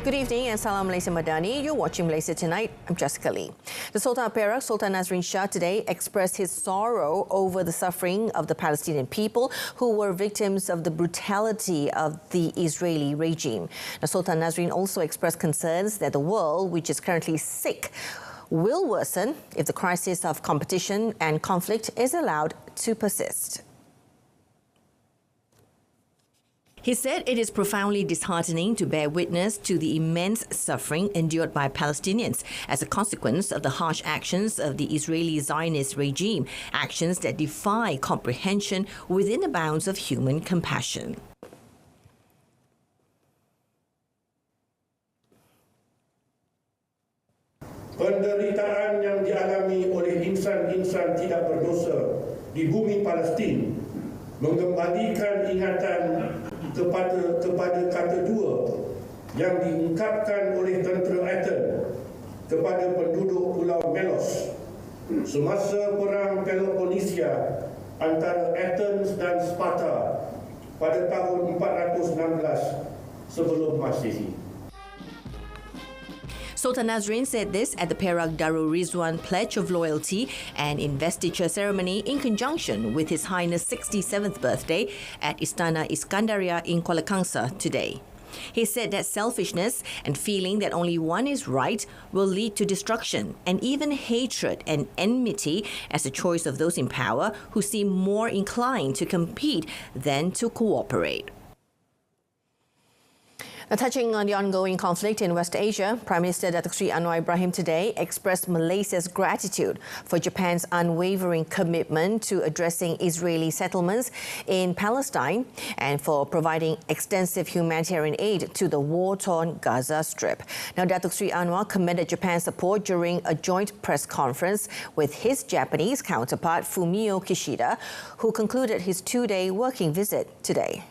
Good evening and Salam Malaysia Madani. You're watching Malaysia Tonight. I'm Jessica Lee. The Sultan of Perak, Sultan Nazrin Shah, today expressed his sorrow over the suffering of the Palestinian people who were victims of the brutality of the Israeli regime. Now, Sultan Nazrin also expressed concerns that the world, which is currently sick, will worsen if the crisis of competition and conflict is allowed to persist. He said it is profoundly disheartening to bear witness to the immense suffering endured by Palestinians as a consequence of the harsh actions of the Israeli Zionist regime, actions that defy comprehension within the bounds of human compassion. Penderitaan yang dialami oleh insan-insan tidak berdosa di bumi Palestin mengembalikan ingatan kepada kata dua yang diungkapkan oleh tentera Athens kepada penduduk Pulau Melos semasa perang Peloponnesia antara Athens dan Sparta pada tahun 416 sebelum Masehi. Sultan Nazrin said this at the Perak Darul Rizwan Pledge of Loyalty and Investiture ceremony in conjunction with His Highness' 67th birthday at Istana Iskandaria in Kuala Kangsar today. He said that selfishness and feeling that only one is right will lead to destruction and even hatred and enmity as the choice of those in power who seem more inclined to compete than to cooperate. Now, touching on the ongoing conflict in West Asia, Prime Minister Datuk Seri Anwar Ibrahim today expressed Malaysia's gratitude for Japan's unwavering commitment to addressing Israeli settlements in Palestine and for providing extensive humanitarian aid to the war-torn Gaza Strip. Now, Datuk Seri Anwar commended Japan's support during a joint press conference with his Japanese counterpart Fumio Kishida, who concluded his two-day working visit today.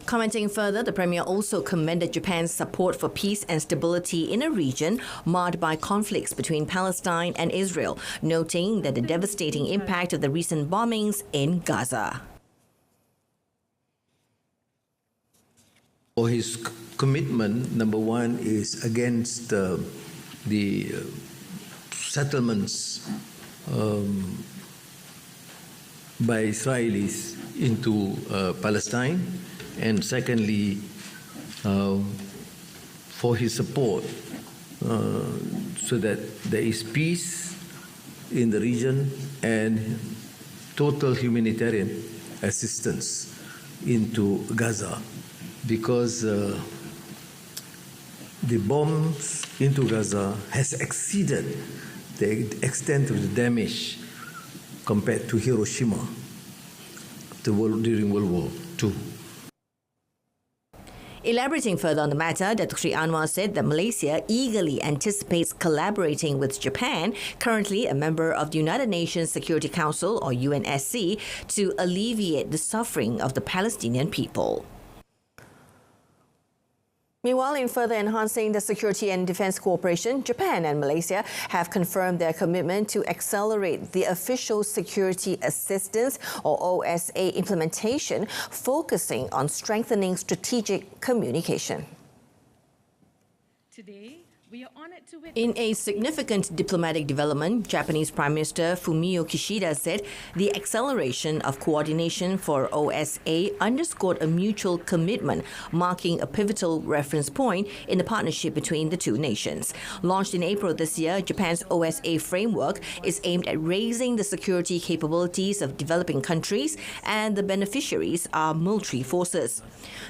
Commenting further, the Premier also commended Japan's support for peace and stability in a region marred by conflicts between Palestine and Israel, noting that the devastating impact of the recent bombings in Gaza. For his commitment, number one is against the settlements by Israelis into Palestine, and secondly, for his support so that there is peace in the region and total humanitarian assistance into Gaza, because the bombs into Gaza has exceeded the extent of the damage compared to Hiroshima during World War II. Elaborating further on the matter, Datuk Seri Anwar said that Malaysia eagerly anticipates collaborating with Japan, currently a member of the United Nations Security Council or UNSC, to alleviate the suffering of the Palestinian people. Meanwhile, in further enhancing the security and defence cooperation, Japan and Malaysia have confirmed their commitment to accelerate the official security assistance or OSA implementation, focusing on strengthening strategic communication. Today, we are honored to witness. In a significant diplomatic development, Japanese Prime Minister Fumio Kishida said the acceleration of coordination for OSA underscored a mutual commitment, marking a pivotal reference point in the partnership between the two nations. Launched in April this year, Japan's OSA framework is aimed at raising the security capabilities of developing countries, and the beneficiaries are military forces.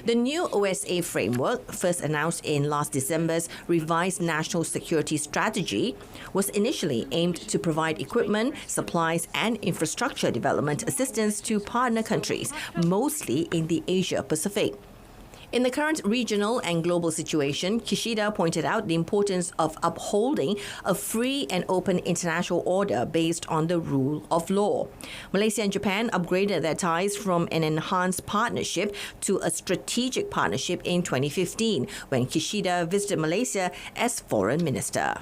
The new OSA framework, first announced in last December's revised national security strategy, was initially aimed to provide equipment, supplies and infrastructure development assistance to partner countries, mostly in the Asia-Pacific. In the current regional and global situation, Kishida pointed out the importance of upholding a free and open international order based on the rule of law. Malaysia and Japan upgraded their ties from an enhanced partnership to a strategic partnership in 2015, when Kishida visited Malaysia as foreign minister.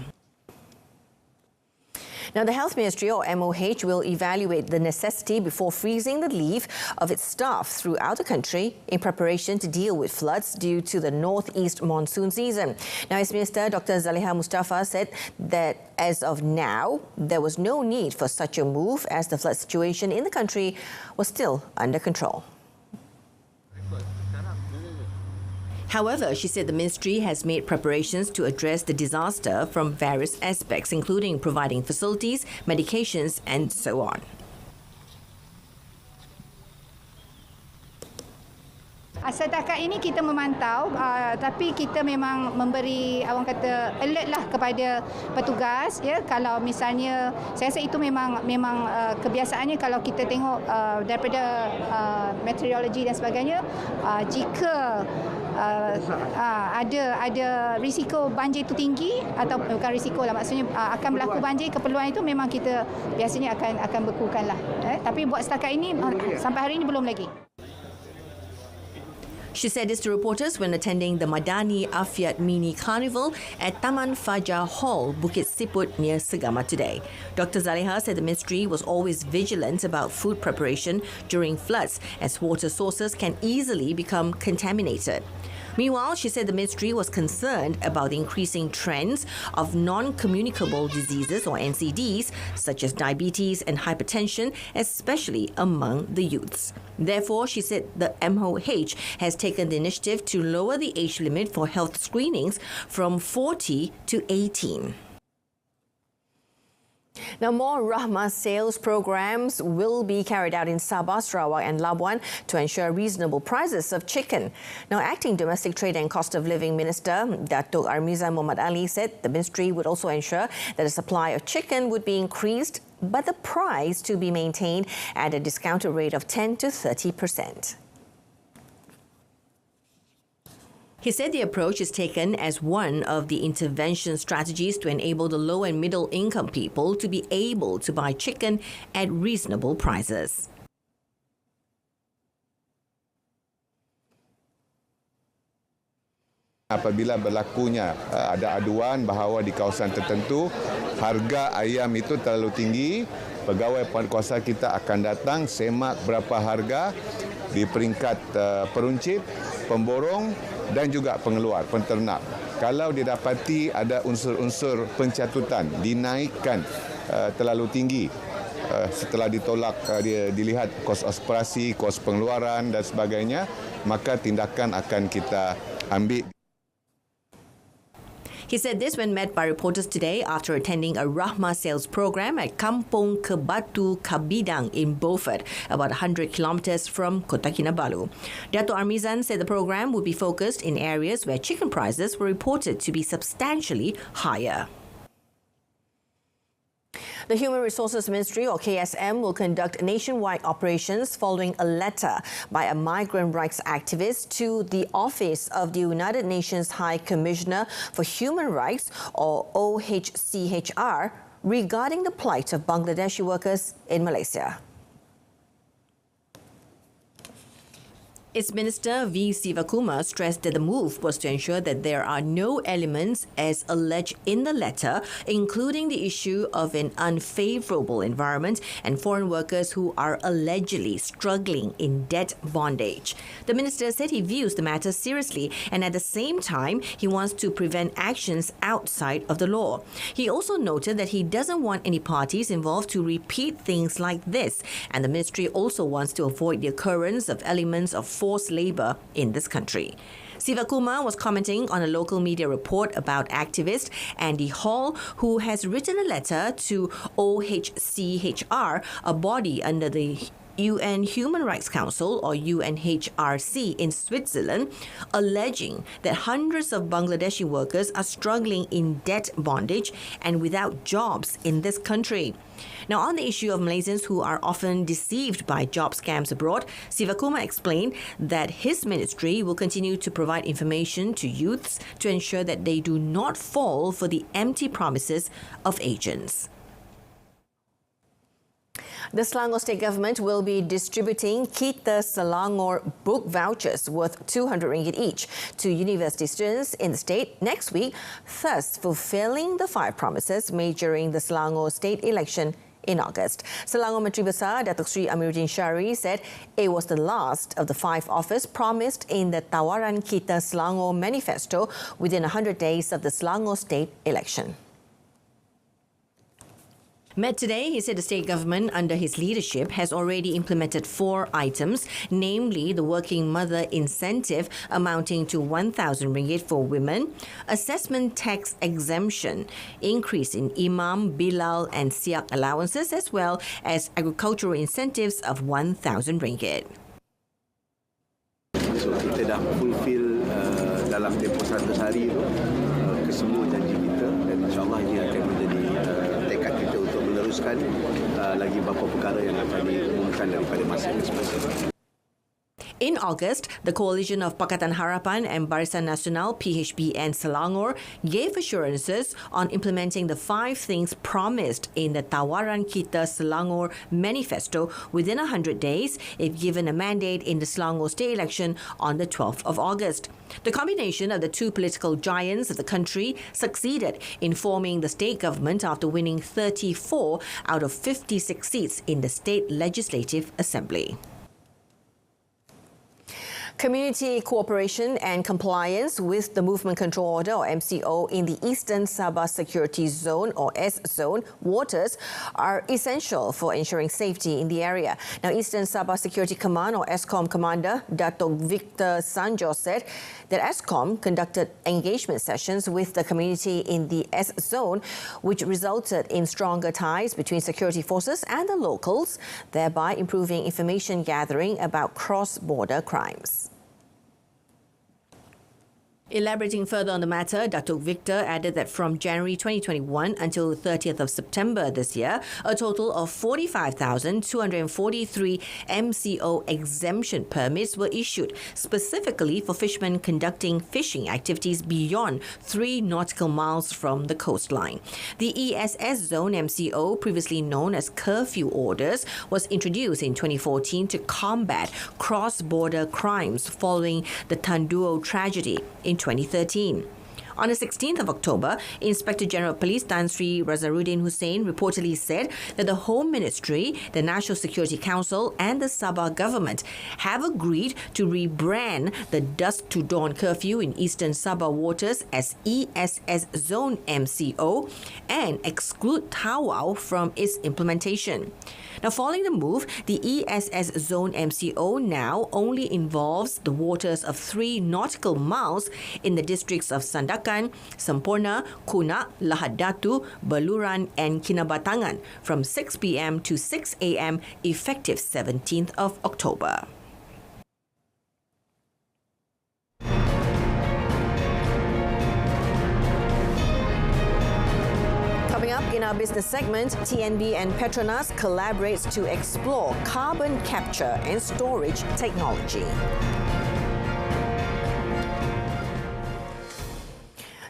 Now, the Health Ministry, or MOH, will evaluate the necessity before freezing the leave of its staff throughout the country in preparation to deal with floods due to the northeast monsoon season. Now, Health Minister Dr. Zaliha Mustafa said that as of now, there was no need for such a move as the flood situation in the country was still under control. However, she said the ministry has made preparations to address the disaster from various aspects, including providing facilities, medications and so on. Setakat ini kita memantau, tapi kita memang memberi orang kata alert lah kepada petugas, ya. Kalau misalnya, saya rasa itu memang kebiasaannya kalau kita tengok daripada meteorologi dan sebagainya, jika ada risiko banjir itu tinggi, atau bukan risiko lah, maksudnya akan berlaku banjir, keperluan itu memang kita biasanya akan bekukan lah. Tapi buat setakat ini, sampai hari ini belum lagi. She said this to reporters when attending the Madani Afiat Mini Carnival at Taman Fajar Hall, Bukit Siput near Segama today. Dr. Zaliha said the ministry was always vigilant about food preparation during floods, as water sources can easily become contaminated. Meanwhile, she said the ministry was concerned about the increasing trends of non-communicable diseases, or NCDs, such as diabetes and hypertension, especially among the youths. Therefore, she said the MOH has taken the initiative to lower the age limit for health screenings from 40 to 18. Now, more Rahmah sales programs will be carried out in Sabah, Sarawak and Labuan to ensure reasonable prices of chicken. Now, Acting Domestic Trade and Cost of Living Minister Datuk Armizan Muhammad Ali said the ministry would also ensure that the supply of chicken would be increased, but the price to be maintained at a discounted rate of 10 to 30%. He said the approach is taken as one of the intervention strategies to enable the low and middle income people to be able to buy chicken at reasonable prices. Apabila berlakunya ada aduan bahawa di kawasan tertentu harga ayam itu terlalu tinggi, pegawai penguasa kita akan datang semak berapa harga di peringkat peruncit, pemborong dan juga pengeluar, penternak. Kalau didapati ada unsur-unsur pencatutan dinaikkan terlalu tinggi, setelah ditolak, dilihat kos operasi, kos pengeluaran dan sebagainya, maka tindakan akan kita ambil. He said this when met by reporters today after attending a Rahmah sales program at Kampung Kebatu Kabidang in Beaufort, about 100 kilometres from Kota Kinabalu. Dato' Armizan said the program would be focused in areas where chicken prices were reported to be substantially higher. The Human Resources Ministry, or KSM, will conduct nationwide operations following a letter by a migrant rights activist to the Office of the United Nations High Commissioner for Human Rights, or OHCHR, regarding the plight of Bangladeshi workers in Malaysia. Its Minister V. Sivakumar stressed that the move was to ensure that there are no elements as alleged in the letter, including the issue of an unfavourable environment and foreign workers who are allegedly struggling in debt bondage. The minister said he views the matter seriously and at the same time he wants to prevent actions outside of the law. He also noted that he doesn't want any parties involved to repeat things like this, and the ministry also wants to avoid the occurrence of elements of forced labour in this country. Sivakumar was commenting on a local media report about activist Andy Hall, who has written a letter to OHCHR, a body under the UN Human Rights Council, or UNHRC, in Switzerland, alleging that hundreds of Bangladeshi workers are struggling in debt bondage and without jobs in this country. Now, on the issue of Malaysians who are often deceived by job scams abroad, Sivakumar explained that his ministry will continue to provide information to youths to ensure that they do not fall for the empty promises of agents. The Selangor State Government will be distributing Kita Selangor book vouchers worth RM200 each to university students in the state next week, thus fulfilling the 5 promises made during the Selangor state election in August. Selangor Menteri Besar Datuk Seri Amiruddin Syari said it was the last of the 5 offers promised in the Tawaran Kita Selangor manifesto within 100 days of the Selangor state election. Met today, he said the state government under his leadership has already implemented 4 items, namely the working mother incentive amounting to RM1,000 for women, assessment tax exemption, increase in imam, bilal and siak allowances, as well as agricultural incentives of RM1,000. So kita dah fulfill dalam tempoh 100 hari itu kesemua janji kita, dan insyaAllah ini akan menjadi tekad kita untuk meneruskan lagi beberapa perkara yang akan diumumkan daripada masing-masing. In August, the coalition of Pakatan Harapan and Barisan Nasional PHBN Selangor gave assurances on implementing the 5 things promised in the Tawaran Kita Selangor manifesto within 100 days if given a mandate in the Selangor state election on the 12th of August. The combination of the 2 political giants of the country succeeded in forming the state government after winning 34 out of 56 seats in the State Legislative Assembly. Community cooperation and compliance with the Movement Control Order or MCO in the Eastern Sabah Security Zone or ESS Zone waters are essential for ensuring safety in the area. Now, Eastern Sabah Security Command or ESCOM Commander Datuk Victor Sanjo said that ESCOM conducted engagement sessions with the community in the ESS Zone, which resulted in stronger ties between security forces and the locals, thereby improving information gathering about cross-border crimes. Elaborating further on the matter, Dr. Victor added that from January 2021 until 30th of September this year, a total of 45,243 MCO exemption permits were issued, specifically for fishermen conducting fishing activities beyond 3 nautical miles from the coastline. The ESS Zone MCO, previously known as curfew orders, was introduced in 2014 to combat cross-border crimes following the Tanduo tragedy in 2013. On the 16th of October, Inspector General of Police Tan Sri Razaruddin Hussein reportedly said that the Home Ministry, the National Security Council and the Sabah government have agreed to rebrand the dusk to dawn curfew in Eastern Sabah waters as ESS Zone MCO and exclude Tawau from its implementation. Now, following the move, the ESS Zone MCO now only involves the waters of 3 nautical miles in the districts of Sandakan, Semporna, Kunak, Lahad Datu, Beluran and Kinabatangan from 6 p.m. to 6 a.m. effective 17th of October. Coming up in our business segment, TNB and Petronas collaborates to explore carbon capture and storage technology.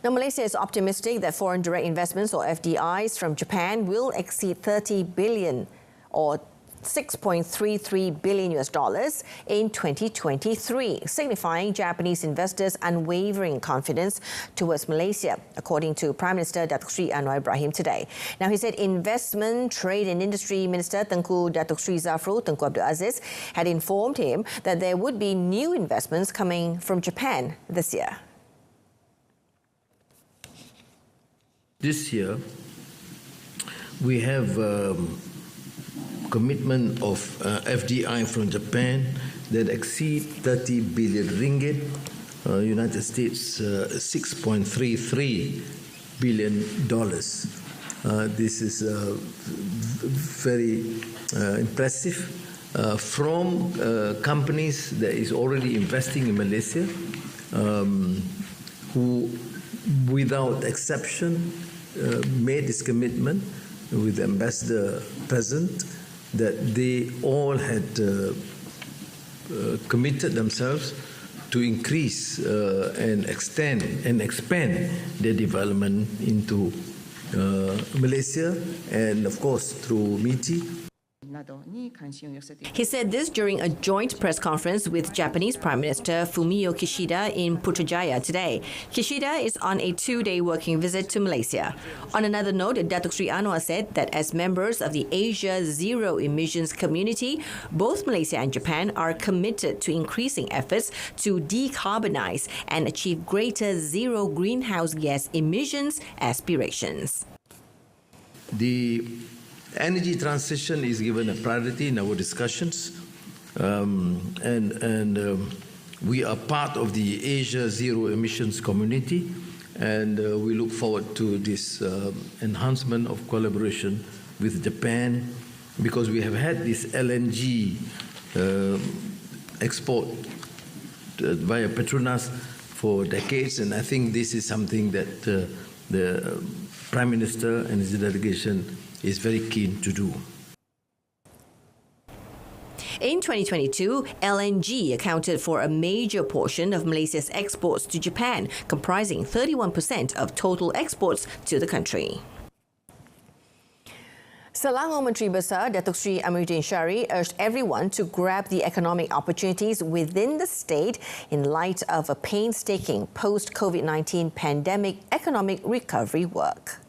Now, Malaysia is optimistic that foreign direct investments or FDIs from Japan will exceed 30 billion or $6.33 billion in 2023, signifying Japanese investors' unwavering confidence towards Malaysia, according to Prime Minister Datuk Seri Anwar Ibrahim today. Now, he said Investment, Trade and Industry Minister Tengku Datuk Seri Zafrul Tengku Abdul Aziz had informed him that there would be new investments coming from Japan this year. This year, we have commitment of FDI from Japan that exceed 30 billion ringgit, United States $6.33 billion. This is very impressive from companies that is already investing in Malaysia, who without exception made this commitment with the ambassador present, that they all had committed themselves to increase and extend and expand their development into Malaysia, and of course through MITI. He said this during a joint press conference with Japanese Prime Minister Fumio Kishida in Putrajaya today. Kishida is on a 2-day working visit to Malaysia. On another note, Datuk Sri Anwar said that as members of the Asia Zero Emissions Community, both Malaysia and Japan are committed to increasing efforts to decarbonize and achieve greater zero greenhouse gas emissions aspirations. The energy transition is given a priority in our discussions, and we are part of the Asia Zero Emissions Community, and we look forward to this enhancement of collaboration with Japan, because we have had this LNG export via Petronas for decades, and I think this is something that the Prime Minister and his delegation is very keen to do. In 2022, LNG accounted for a major portion of Malaysia's exports to Japan, comprising 31% of total exports to the country. Selangor Menteri Besar Datuk Sri Amiruddin Syari urged everyone to grab the economic opportunities within the state in light of a painstaking post-COVID-19 pandemic economic recovery work.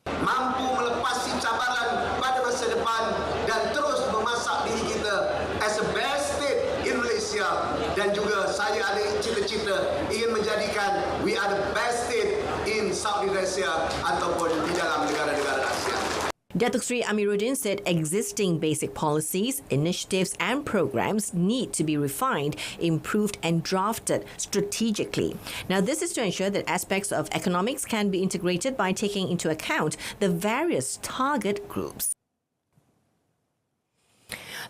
Mampu melepasi cabaran pada masa depan dan terus memasak diri kita as a best state in Malaysia, dan juga saya ada cita-cita ingin menjadikan we are the best state in Southeast Asia ataupun di dalam negara-negara Asia. Datuk Sri Amiruddin said existing basic policies, initiatives and programs need to be refined, improved and drafted strategically. Now, this is to ensure that aspects of economics can be integrated by taking into account the various target groups.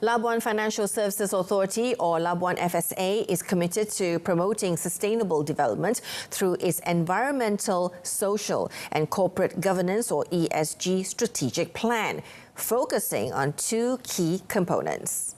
Labuan Financial Services Authority, or Labuan FSA, is committed to promoting sustainable development through its environmental, social and corporate governance, or ESG, strategic plan, focusing on 2 key components.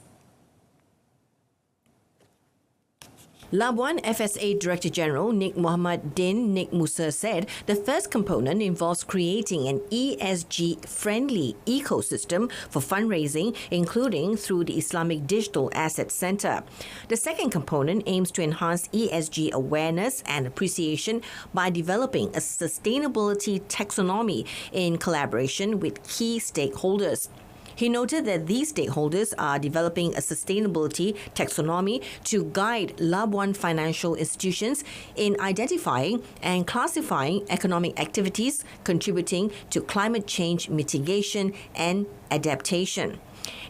Labuan FSA Director General Nik Muhammad Din Nik Musa said the first component involves creating an ESG-friendly ecosystem for fundraising, including through the Islamic Digital Asset Centre. The second component aims to enhance ESG awareness and appreciation by developing a sustainability taxonomy in collaboration with key stakeholders. He noted that these stakeholders are developing a sustainability taxonomy to guide Labuan financial institutions in identifying and classifying economic activities contributing to climate change mitigation and adaptation.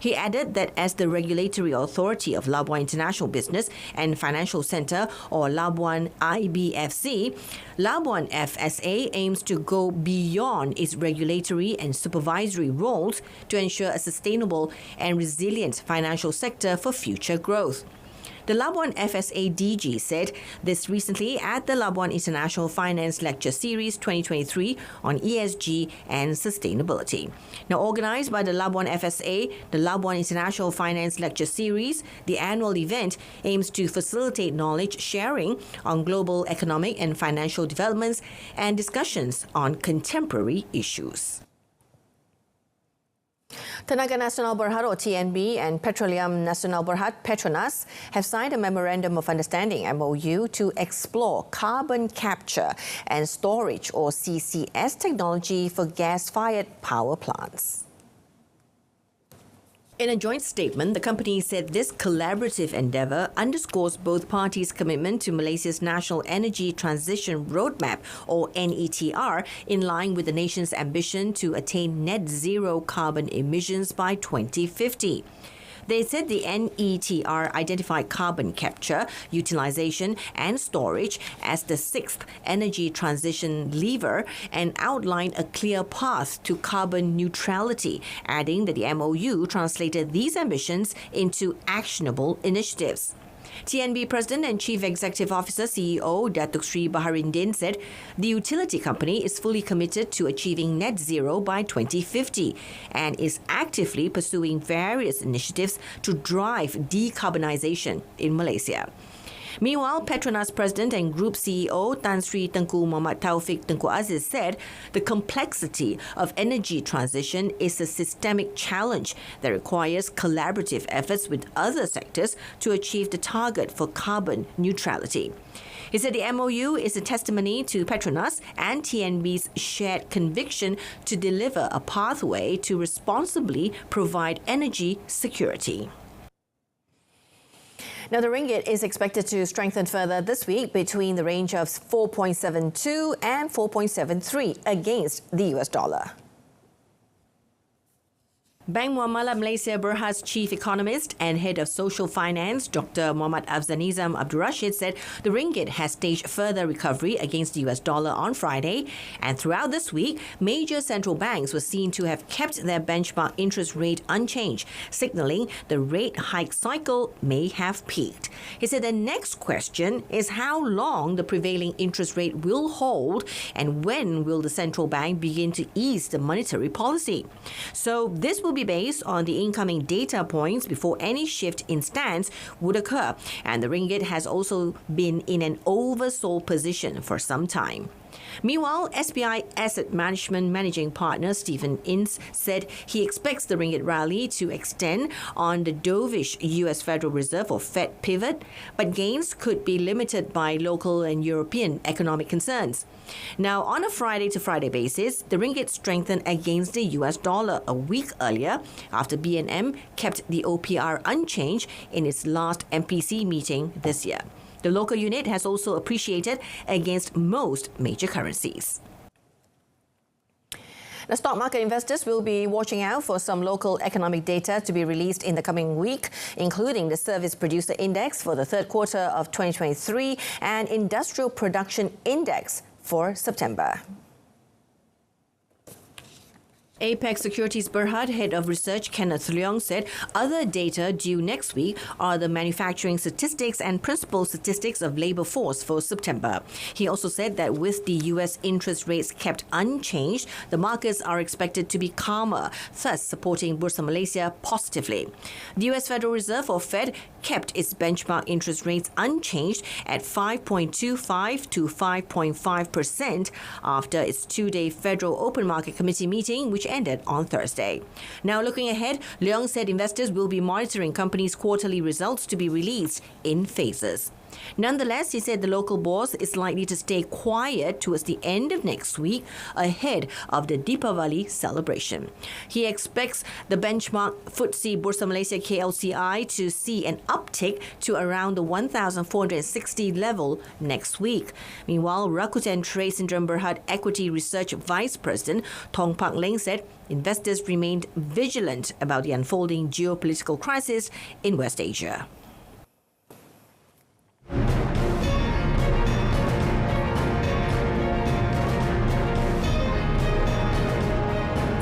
He added that as the regulatory authority of Labuan International Business and Financial Centre, or Labuan IBFC, Labuan FSA aims to go beyond its regulatory and supervisory roles to ensure a sustainable and resilient financial sector for future growth. The Labuan FSA DG said this recently at the Labuan International Finance Lecture Series 2023 on ESG and sustainability. Now, organised by the Labuan FSA, the Labuan International Finance Lecture Series, the annual event aims to facilitate knowledge sharing on global economic and financial developments and discussions on contemporary issues. Tenaga Nasional Berhad, or TNB, and Petroleum Nasional Berhad, Petronas, have signed a Memorandum of Understanding, MOU, to explore carbon capture and storage, or CCS, technology for gas-fired power plants. In a joint statement, the company said this collaborative endeavour underscores both parties' commitment to Malaysia's National Energy Transition Roadmap, or NETR, in line with the nation's ambition to attain net zero carbon emissions by 2050. They said the NETR identified carbon capture, utilisation and storage as the 6th energy transition lever and outlined a clear path to carbon neutrality, adding that the MOU translated these ambitions into actionable initiatives. TNB President and Chief Executive Officer CEO Datuk Sri Baharudin said the utility company is fully committed to achieving net zero by 2050 and is actively pursuing various initiatives to drive decarbonisation in Malaysia. Meanwhile, Petronas President and Group CEO Tan Sri Tengku Muhammad Taufik Tengku Aziz said the complexity of energy transition is a systemic challenge that requires collaborative efforts with other sectors to achieve the target for carbon neutrality. He said the MOU is a testimony to Petronas and TNB's shared conviction to deliver a pathway to responsibly provide energy security. Now, the ringgit is expected to strengthen further this week between the range of 4.72 and 4.73 against the US dollar. Bank Muamalah Malaysia Berhad's chief economist and head of social finance, Dr. Muhammad Afzanizam Abdul Rashid, said the ringgit has staged further recovery against the US dollar on Friday. And throughout this week, major central banks were seen to have kept their benchmark interest rate unchanged, signaling the rate hike cycle may have peaked. He said the next question is how long the prevailing interest rate will hold and when will the central bank begin to ease the monetary policy. So this will be based on the incoming data points before any shift in stance would occur, and the ringgit has also been in an oversold position for some time. Meanwhile, SBI Asset Management Managing Partner Stephen Ince said he expects the ringgit rally to extend on the dovish US Federal Reserve or Fed pivot, but gains could be limited by local and European economic concerns. Now, on a Friday-to-Friday basis, the ringgit strengthened against the US dollar a week earlier after BNM kept the OPR unchanged in its last MPC meeting this year. The local unit has also appreciated against most major currencies. The stock market investors will be watching out for some local economic data to be released in the coming week, including the Service Producer Index for the third quarter of 2023 and Industrial Production Index for September. Apex Securities Berhad Head of Research Kenneth Leong said other data due next week are the manufacturing statistics and principal statistics of labour force for September. He also said that with the US interest rates kept unchanged, the markets are expected to be calmer, thus supporting Bursa Malaysia positively. The US Federal Reserve or Fed kept its benchmark interest rates unchanged at 5.25 to 5.5% after its two-day Federal Open Market Committee meeting, which ended on Thursday. Now, looking ahead, Leong said investors will be monitoring companies' quarterly results to be released in phases. Nonetheless, he said the local bourse is likely to stay quiet towards the end of next week ahead of the Deepavali celebration. He expects the benchmark FTSE Bursa Malaysia KLCI to see an uptick to around the 1,460 level next week. Meanwhile, Rakuten Trade Syndrome Berhad Equity Research Vice President Tong Pak Leng said investors remained vigilant about the unfolding geopolitical crisis in West Asia.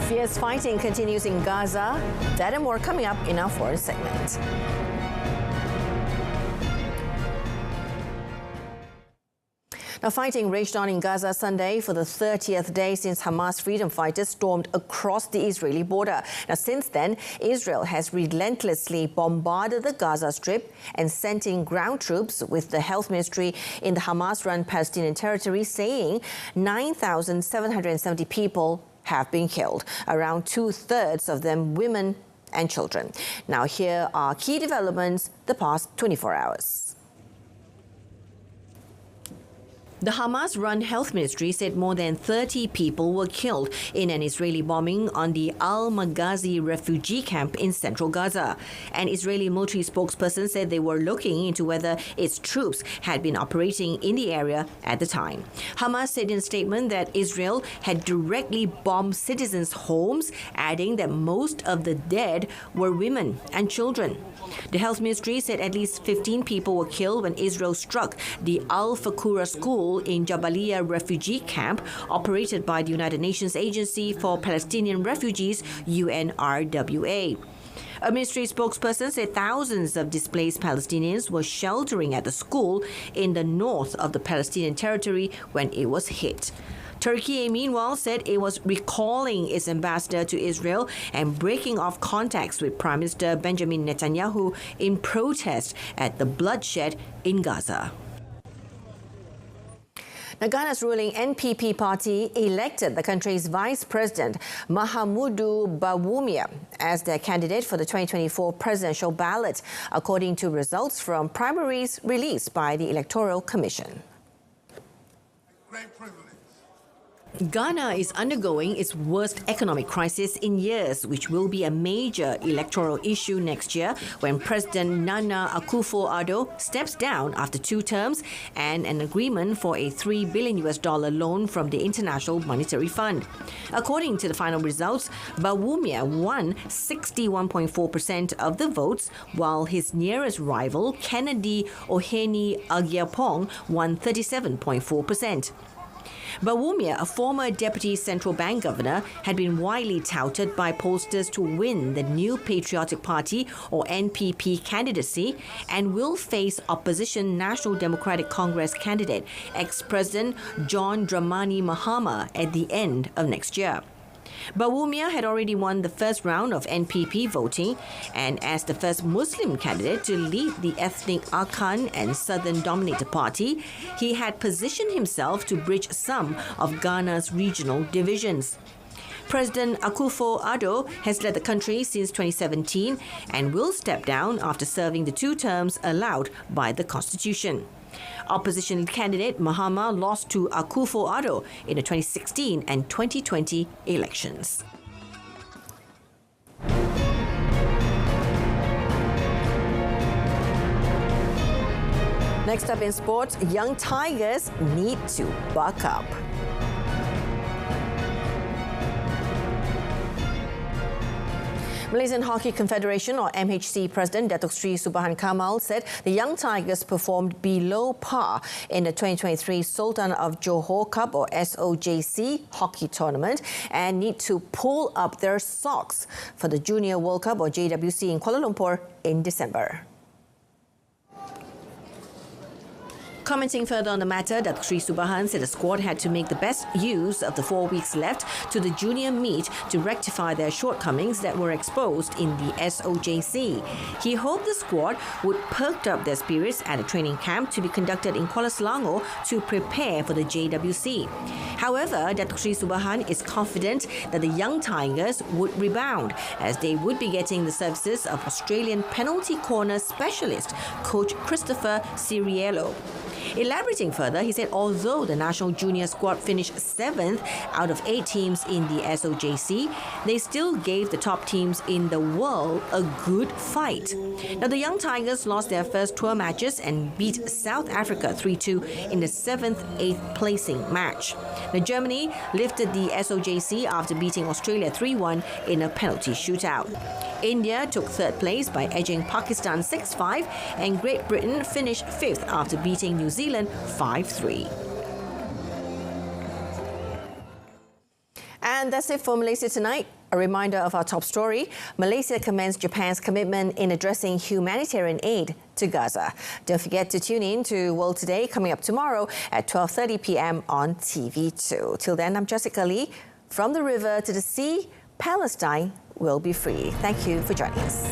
Fierce fighting continues in Gaza. That and more coming up in our foreign segment. Now, fighting raged on in Gaza Sunday for the 30th day since Hamas freedom fighters stormed across the Israeli border. Now, since then, Israel has relentlessly bombarded the Gaza Strip and sent in ground troops, with the health ministry in the Hamas-run Palestinian territory saying 9,770 people have been killed, around two-thirds of them women and children. Now, here are key developments the past 24 hours. The Hamas-run health ministry said more than 30 people were killed in an Israeli bombing on the Al-Maghazi refugee camp in central Gaza. An Israeli military spokesperson said they were looking into whether its troops had been operating in the area at the time. Hamas said in a statement that Israel had directly bombed citizens' homes, adding that most of the dead were women and children. The health ministry said at least 15 people were killed when Israel struck the Al-Fakura school in Jabalia refugee camp operated by the United Nations Agency for Palestinian Refugees, UNRWA. A ministry spokesperson said thousands of displaced Palestinians were sheltering at the school in the north of the Palestinian territory when it was hit. Turkey, meanwhile, said it was recalling its ambassador to Israel and breaking off contacts with Prime Minister Benjamin Netanyahu in protest at the bloodshed in Gaza. Now, Ghana's ruling NPP party elected the country's Vice President, Mahamudu Bawumia, as their candidate for the 2024 presidential ballot, according to results from primaries released by the Electoral Commission. Great privilege. Ghana is undergoing its worst economic crisis in years, which will be a major electoral issue next year when President Nana Akufo-Addo steps down after 2 terms and an agreement for a $3 billion loan from the International Monetary Fund. According to the final results, Bawumia won 61.4% of the votes, while his nearest rival, Kennedy Oheni Agyapong, won 37.4%. Bawumia, a former deputy central bank governor, had been widely touted by pollsters to win the New Patriotic Party or NPP candidacy and will face opposition National Democratic Congress candidate, ex-President John Dramani Mahama, at the end of next year. Bawumia had already won the first round of NPP voting, and as the first Muslim candidate to lead the ethnic Akan and Southern-dominated party, he had positioned himself to bridge some of Ghana's regional divisions. President Akufo-Addo has led the country since 2017 and will step down after serving the 2 terms allowed by the Constitution. Opposition candidate Mahama lost to Akufo-Addo in the 2016 and 2020 elections. Next up in sports, young Tigers need to buck up. Malaysian Hockey Confederation or MHC President Datuk Sri Subhan Kamal said the Young Tigers performed below par in the 2023 Sultan of Johor Cup or SOJC hockey tournament and need to pull up their socks for the Junior World Cup or JWC in Kuala Lumpur in December. Commenting further on the matter, Datuk Sri Subhan said the squad had to make the best use of the 4 weeks left to the junior meet to rectify their shortcomings that were exposed in the SOJC. He hoped the squad would perk up their spirits at a training camp to be conducted in Kuala Selangor to prepare for the JWC. However, Datuk Sri Subhan is confident that the Young Tigers would rebound as they would be getting the services of Australian penalty corner specialist coach Christopher Ciriello. Elaborating further, he said although the national junior squad finished 7th out of 8 teams in the SOJC, they still gave the top teams in the world a good fight. Now, the Young Tigers lost their first tour matches and beat South Africa 3-2 in the 7th-8th placing match. Now, Germany lifted the SOJC after beating Australia 3-1 in a penalty shootout. India took 3rd place by edging Pakistan 6-5, and Great Britain finished 5th after beating New Zealand 5-3. And that's it for Malaysia Tonight. A reminder of our top story: Malaysia commends Japan's commitment in addressing humanitarian aid to Gaza. Don't forget to tune in to World Today coming up tomorrow at 12:30 p.m. on TV2. Till then, I'm Jessica Lee. From the river to the sea, Palestine will be free. Thank you for joining us.